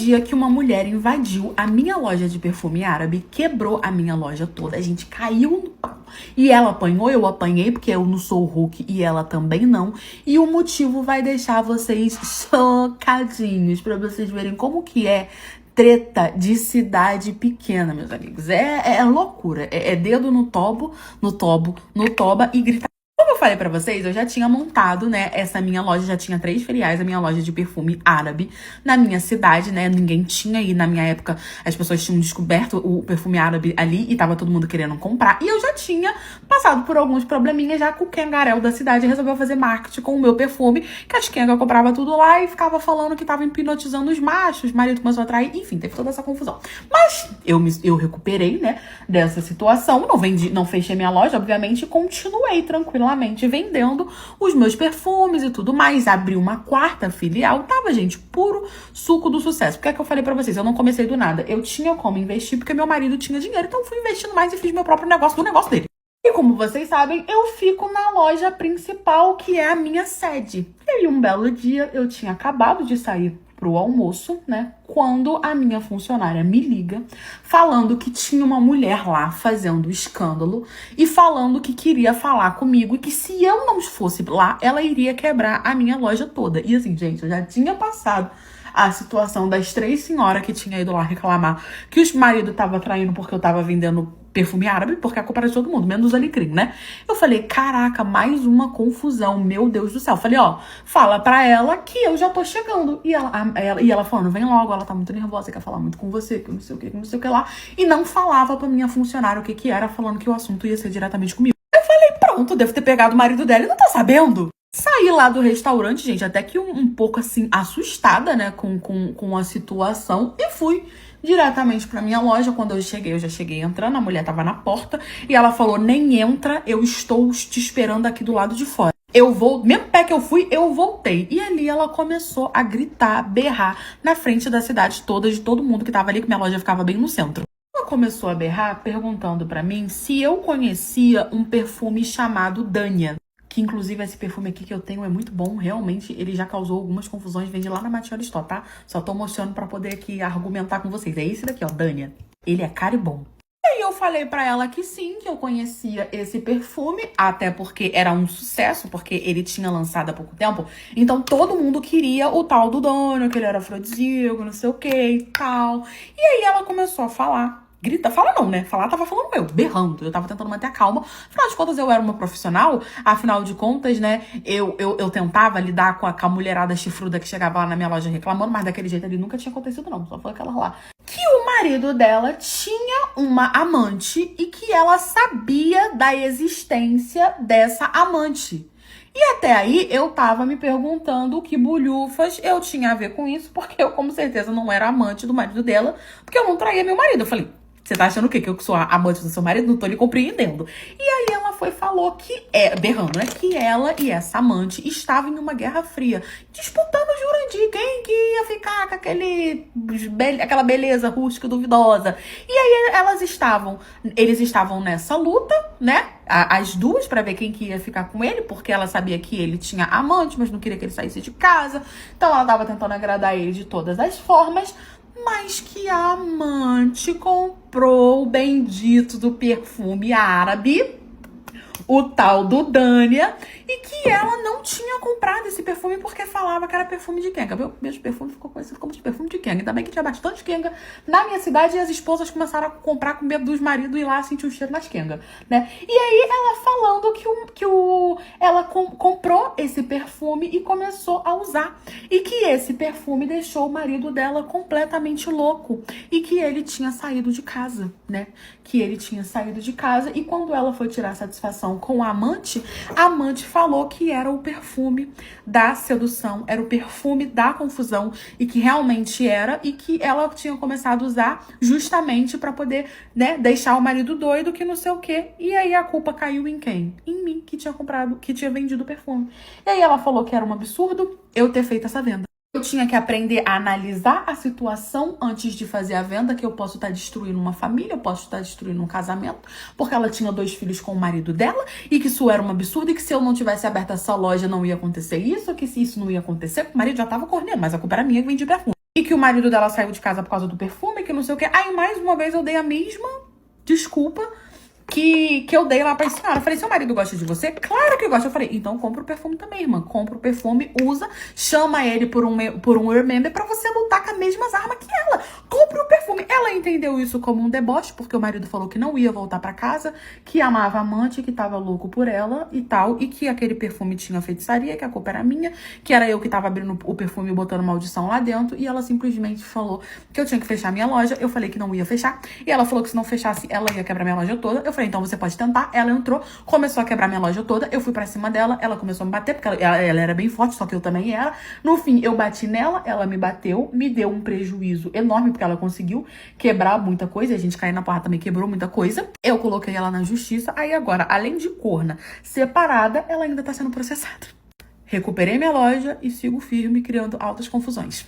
dia que uma mulher invadiu a minha loja de perfume árabe, quebrou a minha loja toda, a gente caiu no pau. E ela apanhou, eu apanhei, porque eu não sou o Hulk e ela também não. E o motivo vai deixar vocês chocadinhos, pra vocês verem como que é treta de cidade pequena, meus amigos. É loucura. É dedo no toba e gritar. Como eu falei pra vocês, eu já tinha montado, né, essa minha loja, já tinha 3 filiais, a minha loja de perfume árabe na minha cidade, né, ninguém tinha, e na minha época as pessoas tinham descoberto o perfume árabe ali e tava todo mundo querendo comprar, e eu já tinha passado por alguns probleminhas já com o Kengarel da cidade, resolveu fazer marketing com o meu perfume, que as Kenga comprava tudo lá e ficava falando que tava hipnotizando os machos, o marido começou a atrair, enfim, teve toda essa confusão. Mas eu recuperei, né, dessa situação, não fechei minha loja, obviamente, e continuei tranquilamente vendendo os meus perfumes e tudo mais. Abri uma 4ª filial. Tava, gente, puro suco do sucesso. Por que é que eu falei pra vocês? Eu não comecei do nada. Eu tinha como investir porque meu marido tinha dinheiro. Então eu fui investindo mais e fiz meu próprio negócio do negócio dele. E como vocês sabem, eu fico na loja principal, que é a minha sede. E aí, um belo dia, eu tinha acabado de sair pro almoço, né? Quando a minha funcionária me liga falando que tinha uma mulher lá fazendo escândalo e falando que queria falar comigo e que se eu não fosse lá, ela iria quebrar a minha loja toda. E assim, gente, eu já tinha passado a situação das 3 senhoras que tinha ido lá reclamar que os maridos estavam traindo porque eu tava vendendo perfume árabe, porque a culpa era de todo mundo, menos alecrim, né? Eu falei, caraca, mais uma confusão, meu Deus do céu. Falei, ó, fala pra ela que eu já tô chegando. E ela falando, vem logo, ela tá muito nervosa, quer falar muito com você, que não sei o que, não sei o que lá. E não falava pra minha funcionária o que era, falando que o assunto ia ser diretamente comigo. Eu falei, pronto, devo ter pegado o marido dela e não tá sabendo. Saí lá do restaurante, gente, até que um pouco assim, assustada, né, com a situação, e fui diretamente pra minha loja. Quando eu já cheguei entrando, a mulher tava na porta e ela falou, nem entra, eu estou te esperando aqui do lado de fora. Eu vou, mesmo pé que eu fui, eu voltei. E ali ela começou a gritar, berrar na frente da cidade toda, de todo mundo que tava ali, que minha loja ficava bem no centro. Ela começou a berrar, perguntando pra mim se eu conhecia um perfume chamado Dania. Que inclusive esse perfume aqui que eu tenho é muito bom, realmente ele já causou algumas confusões, vende lá na Matioli Store, tá? Só tô mostrando pra poder aqui argumentar com vocês. É esse daqui, ó, Dania. Ele é caro e bom. E aí eu falei pra ela que sim, que eu conhecia esse perfume, até porque era um sucesso, porque ele tinha lançado há pouco tempo, então todo mundo queria o tal do Dania, que ele era afrodisíaco, não sei o que e tal. E aí ela começou a falar. Fala não, né? Falar tava falando eu, berrando. Eu tava tentando manter a calma. Afinal de contas, eu era uma profissional. Afinal de contas, né? Eu tentava lidar com a mulherada chifruda que chegava lá na minha loja reclamando, mas daquele jeito ali nunca tinha acontecido, não. Só foi aquela lá. Que o marido dela tinha uma amante e que ela sabia da existência dessa amante. E até aí eu tava me perguntando que bulhufas eu tinha a ver com isso, porque eu com certeza não era amante do marido dela, porque eu não traía meu marido. Eu falei, você tá achando o quê? Que eu sou a amante do seu marido? Não tô lhe compreendendo. E aí ela falou que, berrando, né? Que ela e essa amante estavam em uma guerra fria, disputando o Jurandir, quem que ia ficar com aquela beleza rústica duvidosa. E aí eles estavam nessa luta, né? As duas, pra ver quem que ia ficar com ele, porque ela sabia que ele tinha amante, mas não queria que ele saísse de casa. Então ela tava tentando agradar ele de todas as formas. Mas que a amante comprou o bendito do perfume árabe, o tal do Dania, e que ela não tinha comprado esse perfume porque falava que era perfume de Kenga. Meu perfume ficou conhecido como de perfume de Kenga. Ainda bem que tinha bastante Kenga na minha cidade e as esposas começaram a comprar com medo dos maridos e ir lá sentir o cheiro nas Kenga, né? E aí ela falando ela comprou esse perfume e começou a usar. E que esse perfume deixou o marido dela completamente louco. E que ele tinha saído de casa, né? Que ele tinha saído de casa e quando ela foi tirar satisfação com a amante falou que era o perfume da sedução, era o perfume da confusão e que realmente era e que ela tinha começado a usar justamente pra poder, né, deixar o marido doido que não sei o quê. E aí a culpa caiu em quem? Em mim, que tinha vendido o perfume. E aí ela falou que era um absurdo eu ter feito essa venda. Eu tinha que aprender a analisar a situação antes de fazer a venda, que eu posso estar destruindo uma família, eu posso estar destruindo um casamento, porque ela tinha 2 filhos com o marido dela, e que isso era um absurdo, e que se eu não tivesse aberto essa loja não ia acontecer isso, que se isso não ia acontecer, o marido já tava correndo, mas a culpa era minha que vendi perfume. E que o marido dela saiu de casa por causa do perfume, que não sei o quê. Aí, mais uma vez, eu dei a mesma desculpa que eu dei lá pra senhora. Eu falei, seu marido gosta de você? Claro que gosta. Eu falei, então compra o perfume também, irmã. Compra o perfume, usa, chama ele por um remember pra você lutar com as mesmas armas que ela. Compra o perfume. Ela entendeu isso como um deboche, porque o marido falou que não ia voltar pra casa, que amava a amante, que tava louco por ela e tal, e que aquele perfume tinha feitiçaria, que a culpa era minha, que era eu que tava abrindo o perfume e botando maldição lá dentro, e ela simplesmente falou que eu tinha que fechar minha loja. Eu falei que não ia fechar, e ela falou que se não fechasse, ela ia quebrar minha loja toda. Eu falei, então você pode tentar. Ela entrou, começou a quebrar minha loja toda, eu fui pra cima dela, ela começou a me bater, porque ela era bem forte, só que eu também era. No fim, eu bati nela, ela me bateu, me deu um prejuízo enorme, porque ela conseguiu quebrar muita coisa, e a gente caiu na porra também, quebrou muita coisa. Eu coloquei ela na justiça, aí agora, além de corna separada, ela ainda tá sendo processada. Recuperei minha loja e sigo firme, criando altas confusões.